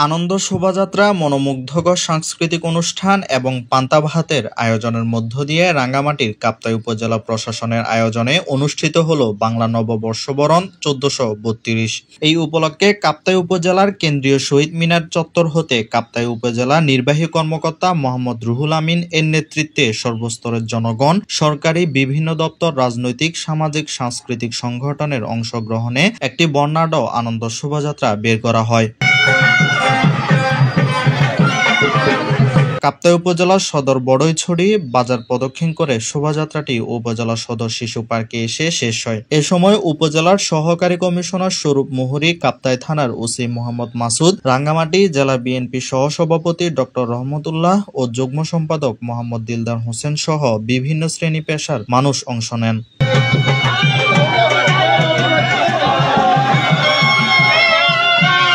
আনন্দ শোভাযাত্রা, মনোমুগ্ধকর সাংস্কৃতিক অনুষ্ঠান এবং পান্তা ভাতের আয়োজনের মধ্য দিয়ে রাঙ্গামাটির কাপ্তাই উপজেলা প্রশাসনের আয়োজনে অনুষ্ঠিত হল বাংলা নববর্ষবরণ ১৪৩২। এই উপলক্ষে কাপ্তাই উপজেলার কেন্দ্রীয় শহীদ মিনার চত্বর হতে কাপ্তাই উপজেলা নির্বাহী কর্মকর্তা মোহাম্মদ রুহুল আমিন এর নেতৃত্বে সর্বস্তরের জনগণ, সরকারি বিভিন্ন দপ্তর, রাজনৈতিক, সামাজিক, সাংস্কৃতিক সংগঠনের অংশগ্রহণে একটি বর্ণাঢ্য আনন্দ শোভাযাত্রা বের করা হয়। কাপ্তাই উপজেলার সদর বড়ইছড়ি বাজার প্রদক্ষিণ করে শোভাযাত্রাটি উপজেলা সদর শিশু পার্কে এসে শেষ হয়। এ সময় উপজেলার সহকারী কমিশনার স্বরূপ মুহুরী, কাপ্তাই থানার ওসি মোহাম্মদ মাসুদ, রাঙ্গামাটি জেলা বিএনপি সহসভাপতি ডক্টর রহমতুল্লাহ ও যুগ্ম সম্পাদক মোহাম্মদ দিলদার হোসেন সহ বিভিন্ন শ্রেণী পেশার মানুষ অংশ নেন।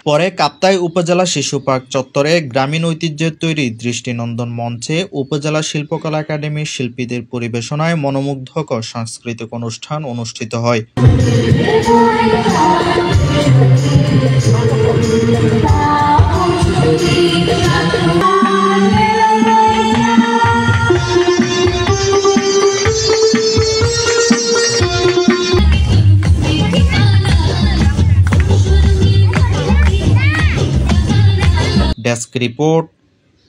পরে কাপ্তাই উপজেলা শিশু পার্ক চত্বরে গ্রামীণ ঐতিহ্যের তৈরি দৃষ্টিনন্দন মঞ্চে উপজেলা শিল্পকলা একাডেমির শিল্পীদের পরিবেশনায় মনোমুগ্ধকর সাংস্কৃতিক অনুষ্ঠান অনুষ্ঠিত হয়। Desk report,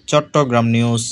Chittagong news.